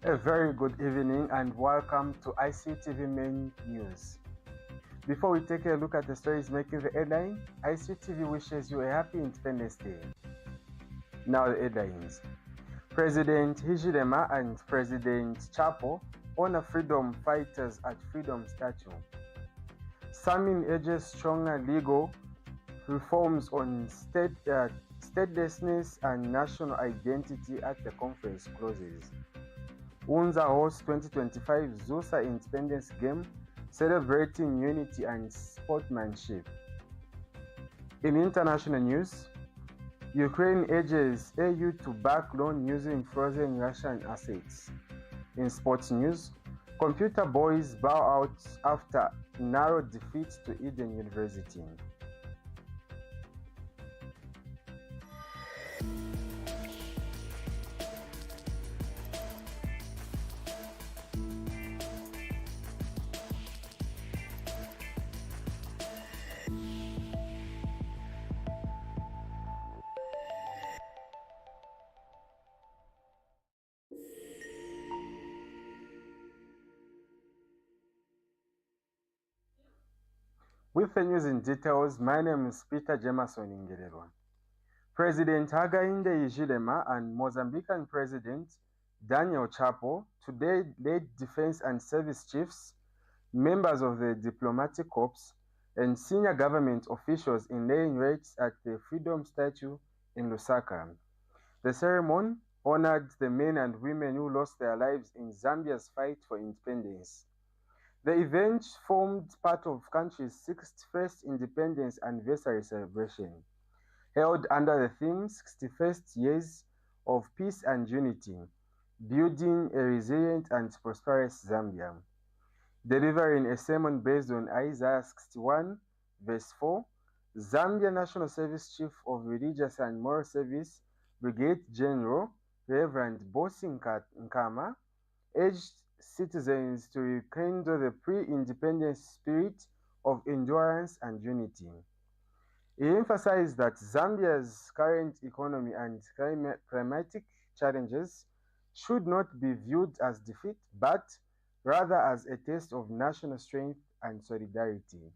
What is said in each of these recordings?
A very good evening and welcome to Icutv main news. Before we take a look at the stories making the headline, Icutv wishes you a happy Independence Day. Now the headlines. President Hichilema and President Chapo honor freedom fighters at Freedom Statue. SAMIN urges stronger legal reforms on statelessness and national identity at the conference closes. UNZA hosts 2025 ZUSA Independence Game celebrating unity and sportsmanship. In international news, Ukraine urges EU to back loan using frozen Russian assets. In sports news, computer boys bow out after narrow defeat to Eden University. With the news in details, my name is Peter Jameson Ingerelwa. President Hakainde Hichilema and Mozambican President Daniel Chapo today led defense and service chiefs, members of the diplomatic corps, and senior government officials in laying rites at the Freedom Statue in Lusaka. The ceremony honored the men and women who lost their lives in Zambia's fight for independence. The event formed part of the country's 61st independence anniversary celebration, held under the theme 61st Years of Peace and Unity, Building a Resilient and Prosperous Zambia. Delivering a sermon based on Isaiah 61, verse 4, Zambia National Service Chief of Religious and Moral Service, Brigadier General Reverend Bosi Nkama, urged citizens to rekindle the pre-independence spirit of endurance and unity. He emphasized that Zambia's current economy and climatic challenges should not be viewed as defeat, but rather as a test of national strength and solidarity.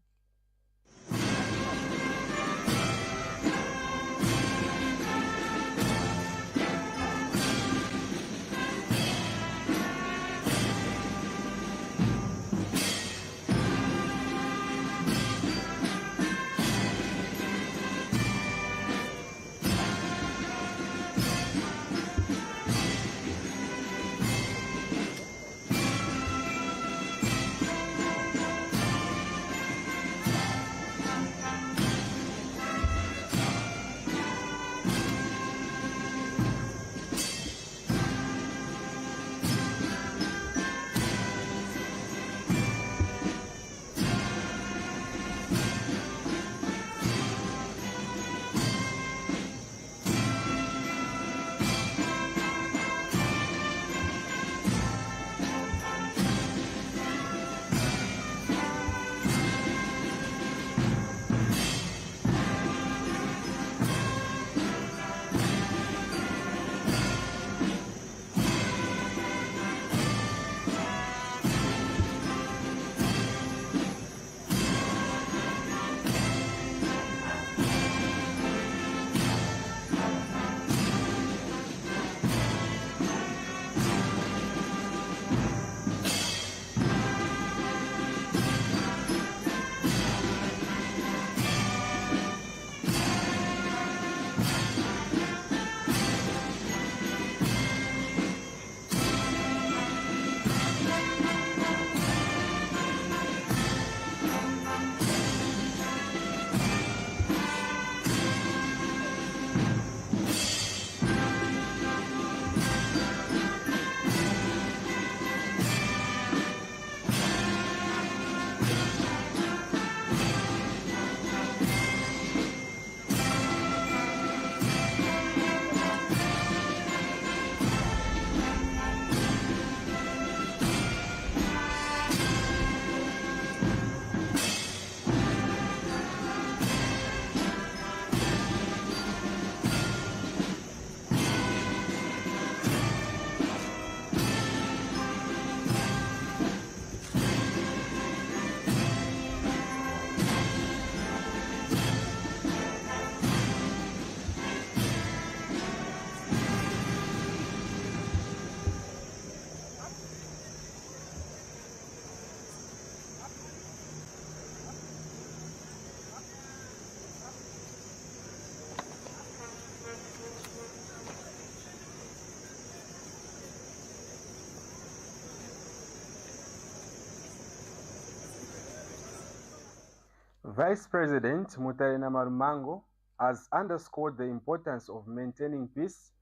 Vice President Mutale Namarumango has underscored the importance of maintaining peace,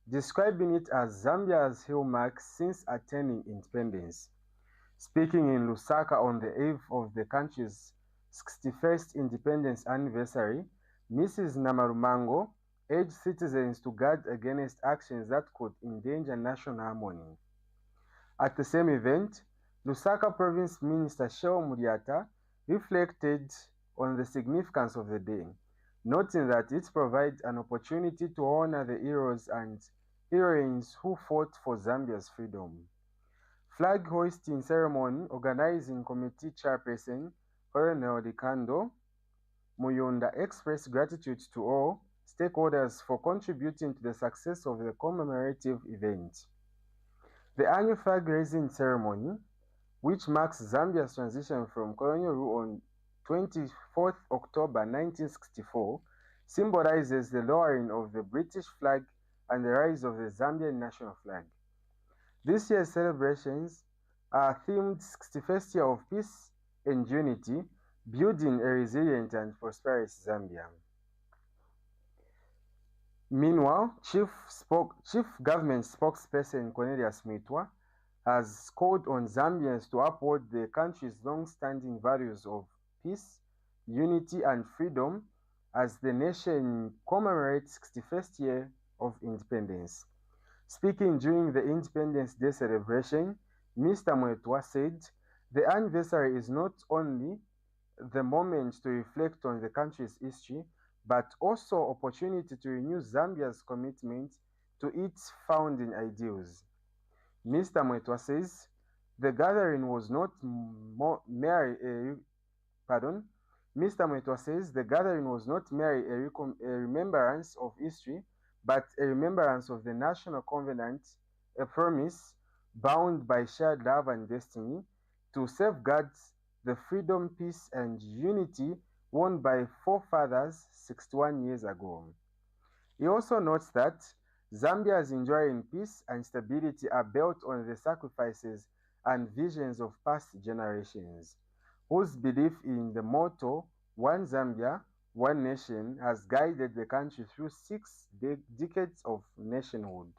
describing it as Zambia's hallmark since attaining independence. Speaking in Lusaka on the eve of the country's 61st independence anniversary, Mrs. Namarumango urged citizens to guard against actions that could endanger national harmony. At the same event, Lusaka Province Minister Sheo Muriata reflected on the significance of the day, noting that it provides an opportunity to honor the heroes and heroines who fought for Zambia's freedom. Flag hoisting ceremony organizing committee chairperson Colonel Dikando Muyunda expressed gratitude to all stakeholders for contributing to the success of the commemorative event. The annual flag-raising ceremony, which marks Zambia's transition from colonial rule on 24th October 1964, symbolizes the lowering of the British flag and the rise of the Zambian national flag. This year's celebrations are themed 61st Year of Peace and Unity, building a resilient and prosperous Zambia. Meanwhile, Chief Government Spokesperson Cornelius Mitwa has called on Zambians to uphold the country's long-standing values of peace, unity, and freedom as the nation commemorates 61st year of independence. Speaking during the Independence Day celebration, Mr. Mwetwa said, "The anniversary is not only the moment to reflect on the country's history, but also opportunity to renew Zambia's commitment to its founding ideals." Mr. Mwetwa says, the gathering was not merely a remembrance of history, but a remembrance of the national covenant, a promise bound by shared love and destiny to safeguard the freedom, peace, and unity won by forefathers 61 years ago. He also notes that Zambia's enduring peace and stability are built on the sacrifices and visions of past generations, whose belief in the motto, "One Zambia, One Nation," has guided the country through 6 decades of nationhood.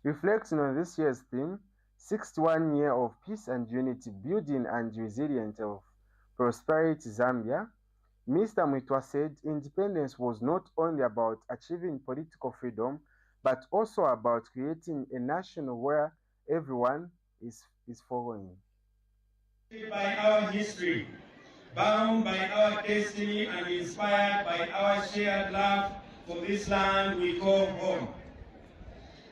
Reflecting on this year's theme, 61 years of peace and unity, building and resilience of prosperity Zambia, Mr. Mwitwa said independence was not only about achieving political freedom, but also about creating a nation where everyone is following. By our history, bound by our destiny, and inspired by our shared love for this land we call home.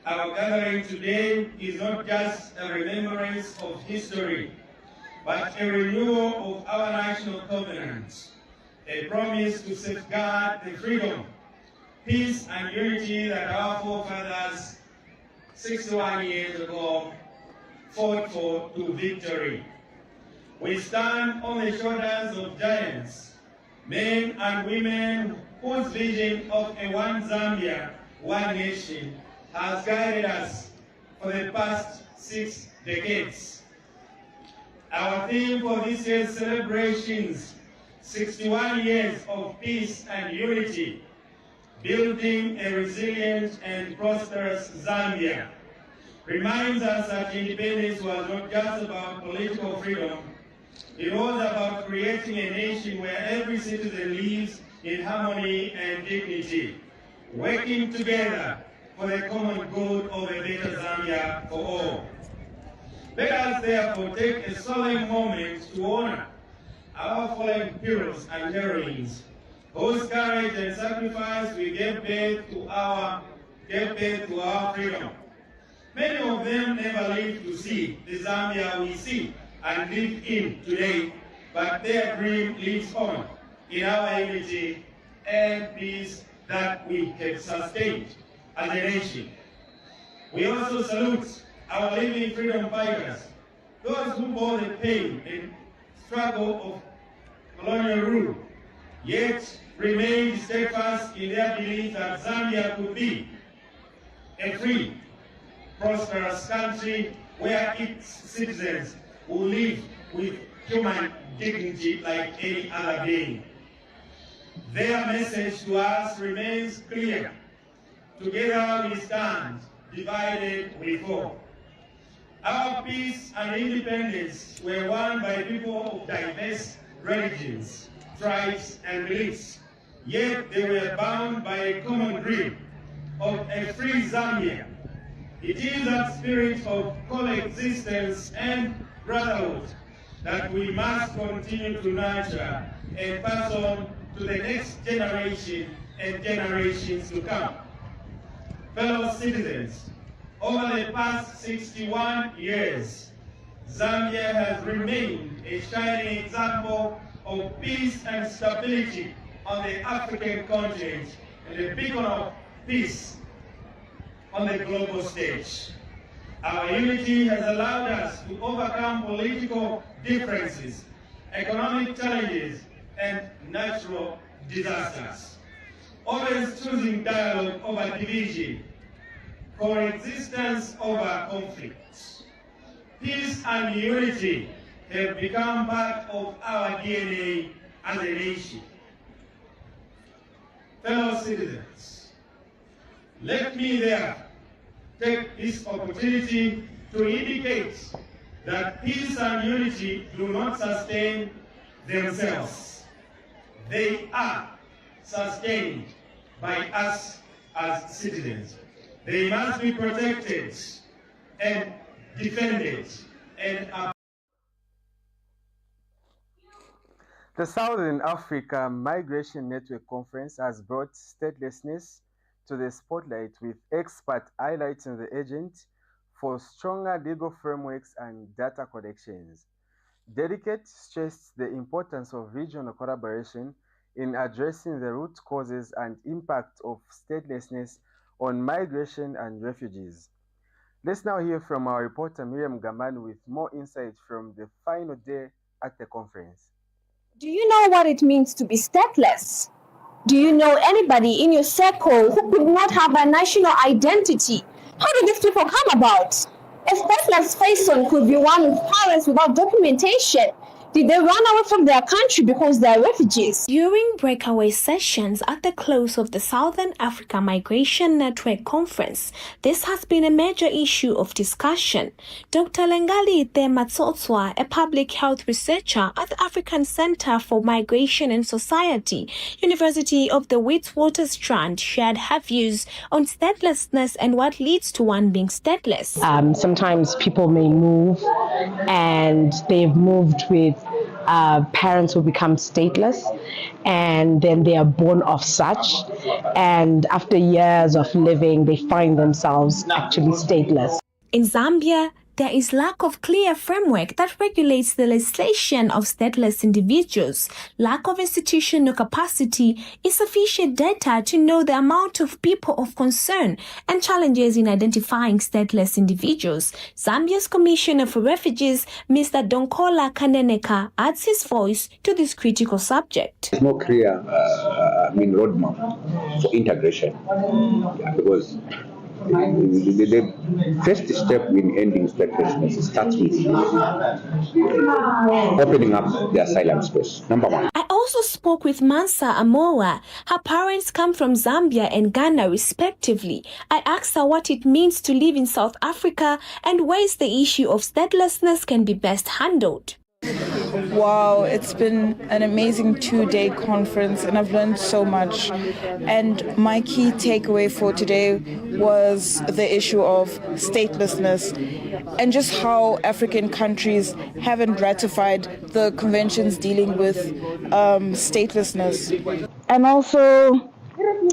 Our gathering today is not just a remembrance of history, but a renewal of our national covenant, a promise to safeguard the freedom, peace, and unity that our forefathers 61 years ago fought for to victory. We stand on the shoulders of giants, men and women whose vision of a one Zambia, one nation has guided us for the past 6 decades. Our theme for this year's celebrations, 61 years of peace and unity, building a resilient and prosperous Zambia, reminds us that independence was not just about political freedom. It was about creating a nation where every citizen lives in harmony and dignity, working together for the common good of a better Zambia for all. Let us therefore take a solemn moment to honor our fallen heroes and heroines, whose courage and sacrifice we gave birth to our freedom. Many of them never lived to see the Zambia we see and live in today, but their dream lives on in our unity and peace that we have sustained as a nation. We also salute our living freedom fighters, those who bore the pain and struggle of colonial rule, yet remained steadfast in their belief that Zambia could be a free, prosperous country where its citizens will live with human dignity like any other being. Their message to us remains clear. Together we stand, divided we fall. Our peace and independence were won by people of diverse religions, tribes, and beliefs, yet they were bound by a common dream of a free Zambia. It is that spirit of coexistence and brotherhood that we must continue to nurture and pass on to the next generation and generations to come. Fellow citizens, over the past 61 years, Zambia has remained a shining example of peace and stability on the African continent and a beacon of peace on the global stage. Our unity has allowed us to overcome political differences, economic challenges, and natural disasters, always choosing dialogue over division, coexistence over conflicts. Peace and unity have become part of our DNA as a nation. Fellow citizens, let me therefore take this opportunity to indicate that peace and unity do not sustain themselves. They are sustained by us as citizens. They must be protected and defended and The Southern Africa Migration Network Conference has brought statelessness to the spotlight, with experts highlighting the urgent for stronger legal frameworks and data collections. Dedicate stressed the importance of regional collaboration in addressing the root causes and impact of statelessness on migration and refugees. Let's now hear from our reporter Miriam Gaman with more insight from the final day at the conference. Do you know what it means to be stateless? Do you know anybody in your circle who could not have a national identity? How did these people come about? A stateless person could be one with parents without documentation. Did they run away from their country because they are refugees? During breakaway sessions at the close of the Southern Africa Migration Network Conference, this has been a major issue of discussion. Dr. Lengali Matsotswa, a public health researcher at the African Center for Migration and Society, University of the Witwatersrand, shared her views on statelessness and what leads to one being stateless. Sometimes people may move and they've moved with parents who become stateless, and then they are born of such, and after years of living they find themselves actually stateless. In Zambia, there is lack of clear framework that regulates the legislation of stateless individuals, lack of institutional capacity, insufficient data to know the amount of people of concern, and challenges in identifying stateless individuals. Zambia's Commissioner for Refugees, Mr. Donkola Kaneneka, adds his voice to this critical subject. There's no clear roadmap for integration, because the first step in ending statelessness starts with opening up the asylum space. Number one. I also spoke with Mansa Amoa. Her parents come from Zambia and Ghana respectively. I asked her what it means to live in South Africa and ways the issue of statelessness can be best handled. Wow, it's been an amazing 2-day conference and I've learned so much. And my key takeaway for today was the issue of statelessness and just how African countries haven't ratified the conventions dealing with statelessness. And also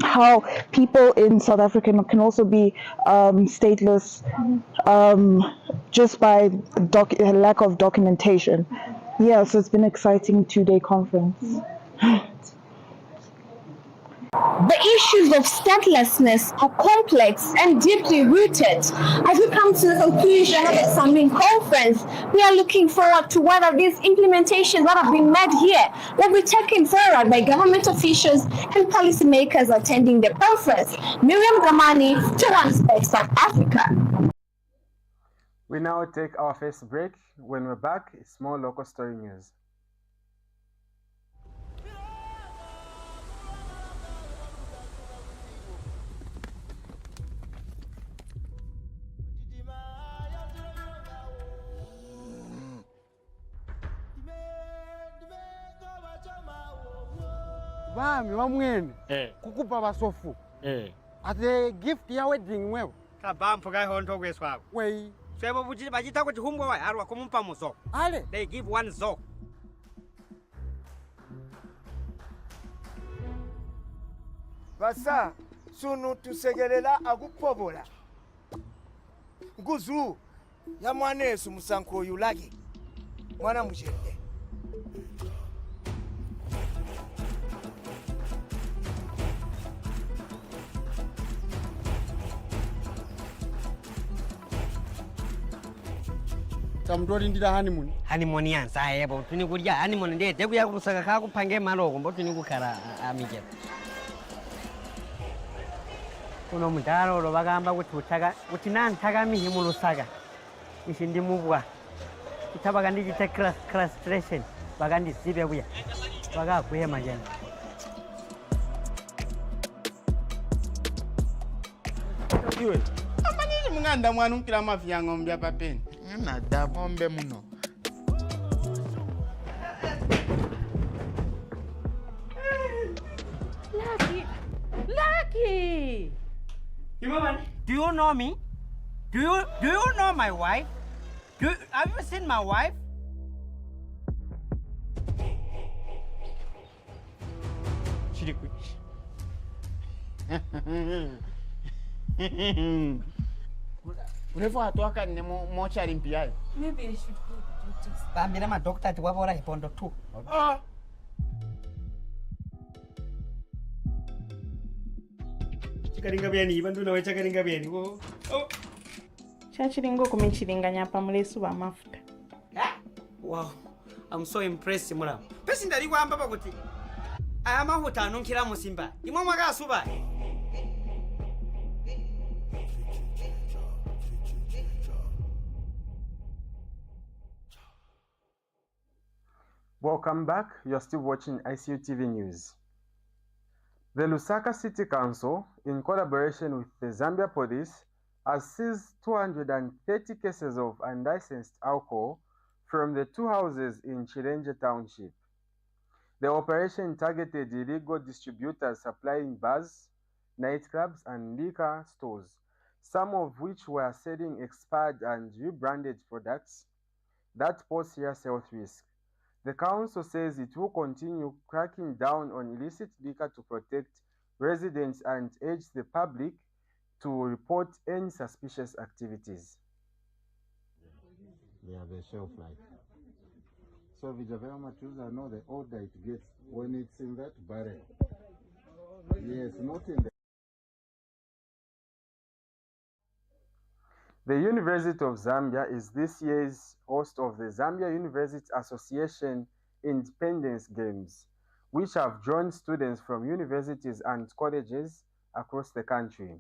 how people in South Africa can also be stateless just by lack of documentation. Yeah, so it's been an exciting 2-day conference. The issues of statelessness are complex and deeply rooted. As we come to the conclusion of the SAMIN conference, we are looking forward to whether these implementations that have been made here will be taken forward by government officials and policymakers attending the conference. Miriam Gamani, to One Spec South Africa. We now take our first break. When we're back, it's more local story news. Bami wamwene kukupa basofu ate gift ya wedding wewe kabampo ga honto kweswa wei sebo buji bajita kuti humbo wa arwa kumumpa muso ale they give one zo basa sunu tusegelela akupobola nguzu ya mwana Yesu musanko yulage mwana mujende tamdori ndira honeymoon yansa yebo tuni kurya honeymoon ndiye tekuya kusaka ka kupange maloko mbo tuni kukhala amike kuno mudaro lo bagamba kuti utaka kuti nantaka mihimu lusaka ishindi mubwa kitabaga ndijite claustration bagandi zibe buya baga kuhema jana iwe amanini munganda mwana unkira mafia ng'ombe papeni na da ng'ombe muno Lucky do you know me? Do you know my wife? Have you seen my wife? Chiriku. Urefu atoka ni mochari mpia. Maybe I should go to doctors. Bambira ma doctor tiwabora hipondo tu. Chikaringa byani bantu nawe chakaringa byani wo. Chachiringo kumichiringanya pamulesu wa mafuta. Wow, I'm so impressed mura. Pesi ndari kwamba bakuti. Aya mahuta anunkira musimba. Imwe mwaga suba. Welcome back. You're still watching Icutv News. The Lusaka City Council, in collaboration with the Zambia Police, has seized 230 cases of unlicensed alcohol from the two houses in Chirenje Township. The operation targeted illegal distributors supplying bars, nightclubs, and liquor stores, some of which were selling expired and rebranded products that pose serious health risks. The council says it will continue cracking down on illicit liquor to protect residents and urge the public to report any suspicious activities. They have a shelf life. So Vijayavama Chusa know the order it gets when it's in that barrel. Yes, not in the... The University of Zambia is this year's host of the Zambia University Association Independence Games, which have drawn students from universities and colleges across the country.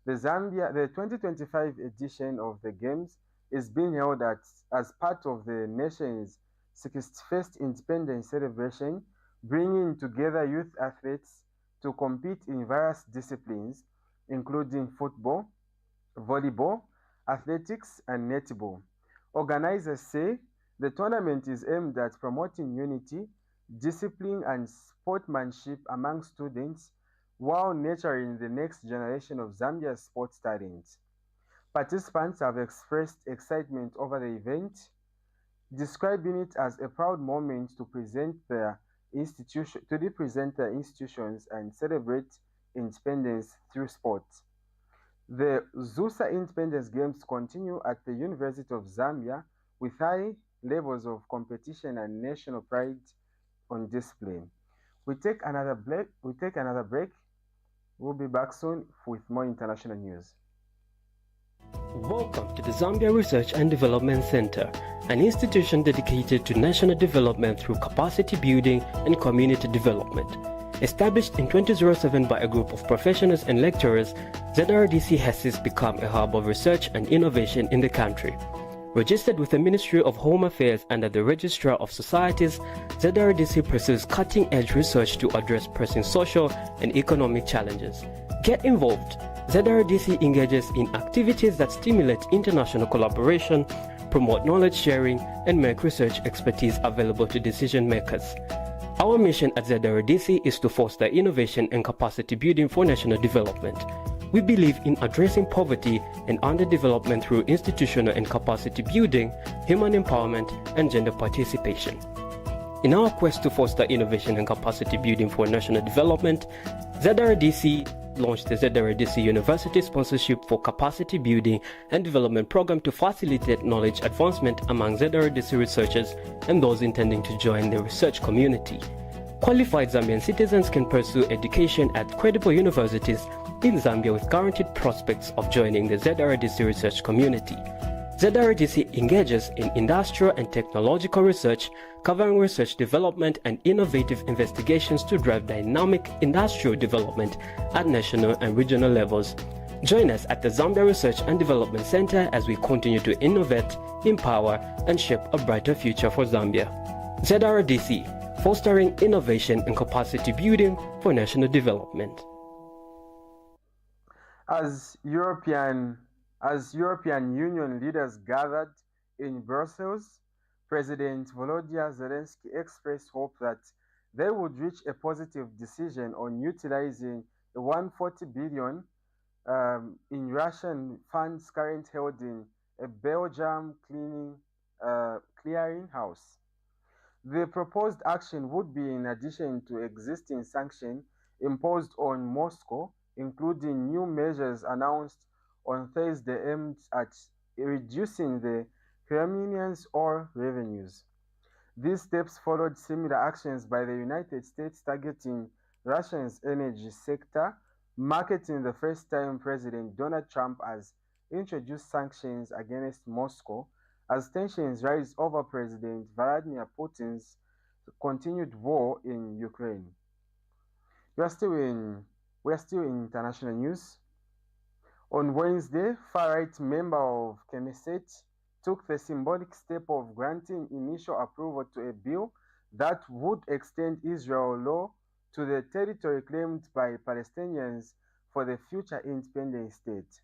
The 2025 edition of the Games is being held as part of the nation's 61st independence celebration, bringing together youth athletes to compete in various disciplines, including football, volleyball, athletics, and netball. Organizers say the tournament is aimed at promoting unity, discipline, and sportsmanship among students while nurturing the next generation of Zambia's sports talent. Participants have expressed excitement over the event, describing it as a proud moment to represent their institutions and celebrate independence through sport. The ZUSA Independence Games continue at the University of Zambia with high levels of competition and national pride on display. We take another break. We'll be back soon with more international news. Welcome to the Zambia Research and Development Center, an institution dedicated to national development through capacity building and community development. Established in 2007 by a group of professionals and lecturers, ZRDC has since become a hub of research and innovation in the country. Registered with the Ministry of Home Affairs under the Registrar of Societies, ZRDC pursues cutting-edge research to address pressing social and economic challenges. Get involved. ZRDC engages in activities that stimulate international collaboration, promote knowledge sharing, and make research expertise available to decision makers. Our mission at ZRDC is to foster innovation and capacity building for national development. We believe in addressing poverty and underdevelopment through institutional and capacity building, human empowerment, and gender participation. In our quest to foster innovation and capacity building for national development, ZRDC launched the ZRDC University Sponsorship for Capacity Building and Development Program to facilitate knowledge advancement among ZRDC researchers and those intending to join the research community. Qualified Zambian citizens can pursue education at credible universities in Zambia with guaranteed prospects of joining the ZRDC research community. ZRDC engages in industrial and technological research, covering research development and innovative investigations to drive dynamic industrial development at national and regional levels. Join us at the Zambia Research and Development Center as we continue to innovate, empower, and shape a brighter future for Zambia. ZRDC, fostering innovation and capacity building for national development. As European Union leaders gathered in Brussels, President Volodymyr Zelensky expressed hope that they would reach a positive decision on utilizing the $140 billion in Russian funds currently held in a Belgium clearing house. The proposed action would be in addition to existing sanctions imposed on Moscow, including new measures announced on Thursday aimed at reducing the Kremlin's oil revenues. These steps followed similar actions by the United States targeting Russia's energy sector, marking the first time President Donald Trump has introduced sanctions against Moscow as tensions rise over President Vladimir Putin's continued war in Ukraine. We are still in international news. On Wednesday, far-right member of Knesset took the symbolic step of granting initial approval to a bill that would extend Israel law to the territory claimed by Palestinians for the future independent state.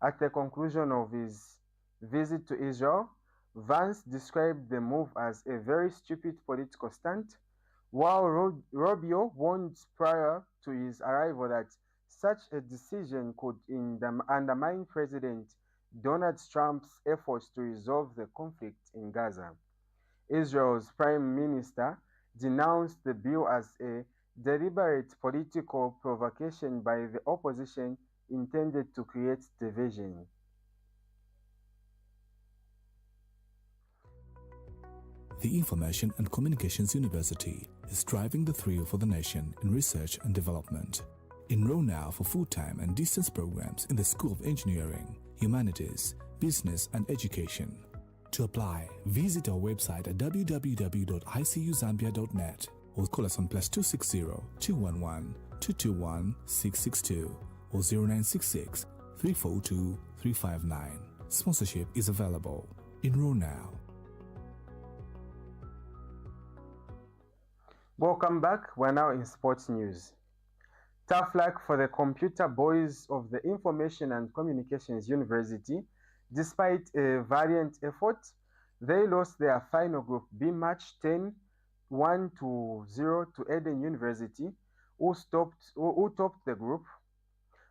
At the conclusion of his visit to Israel, Vance described the move as a very stupid political stunt, while Rubio warned prior to his arrival that such a decision could undermine President Donald Trump's efforts to resolve the conflict in Gaza. Israel's Prime Minister denounced the bill as a deliberate political provocation by the opposition intended to create division. The Information and Communications University is driving the thrill for the nation in research and development. Enroll now for full-time and distance programs in the School of Engineering, Humanities, Business and Education. To apply, visit our website at www.icuzambia.net or call us on +260 211 221 662 or 0966 342 359. Sponsorship is available. Enroll now. Welcome back. We're now in sports news. Tough luck for the computer boys of the Information and Communications University. Despite a valiant effort, they lost their final Group B match 10-1-0 to Eden University, who topped the group.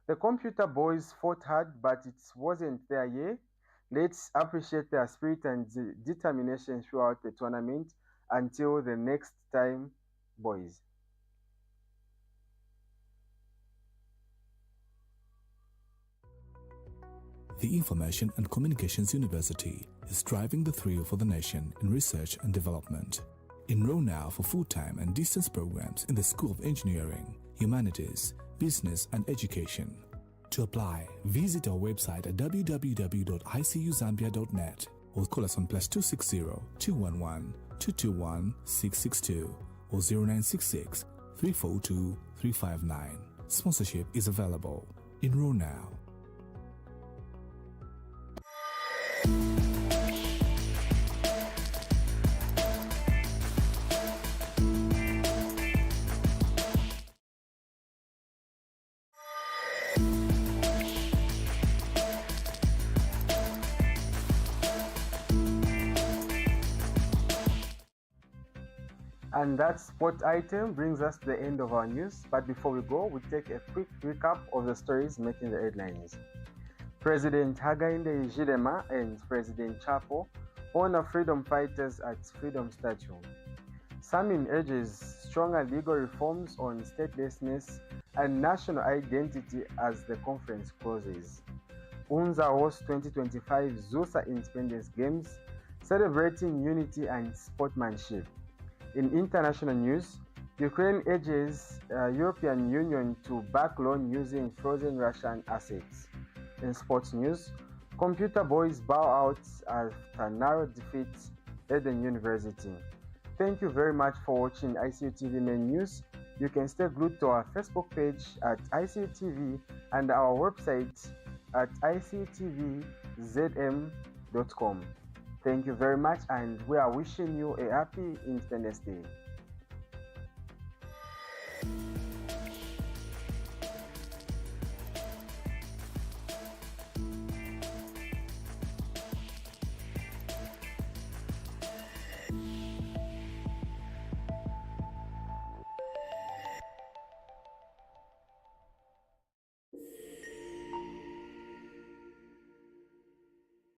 The computer boys fought hard, but it wasn't their year. Let's appreciate their spirit and determination throughout the tournament. Until the next time, boys. The Information and Communications University is driving the thrill for the nation in research and development. Enroll now for full-time and distance programs in the School of Engineering, Humanities, Business and Education. To apply, visit our website at www.icuzambia.net or call us on +260 211 221 662 or 0966 342 359. Sponsorship is available. Enroll now. And that sport item brings us to the end of our news. But before we go, we take a quick recap of the stories making the headlines. President Hakainde Hichilema and President Chapo honor freedom fighters at Freedom Statue. SAMIN urges stronger legal reforms on statelessness and national identity as the conference closes. UNZA hosts 2025 ZUSA Independence Games, celebrating unity and sportsmanship. In international news, Ukraine urges European Union to back loan using frozen Russian assets. In sports news, computer boys bow out after narrow defeat at the university. Thank you very much for watching Icutv main news. You can stay glued to our Facebook page at Icutv and our website at ictvzm.com. Thank you very much, and we are wishing you a happy Independence Day.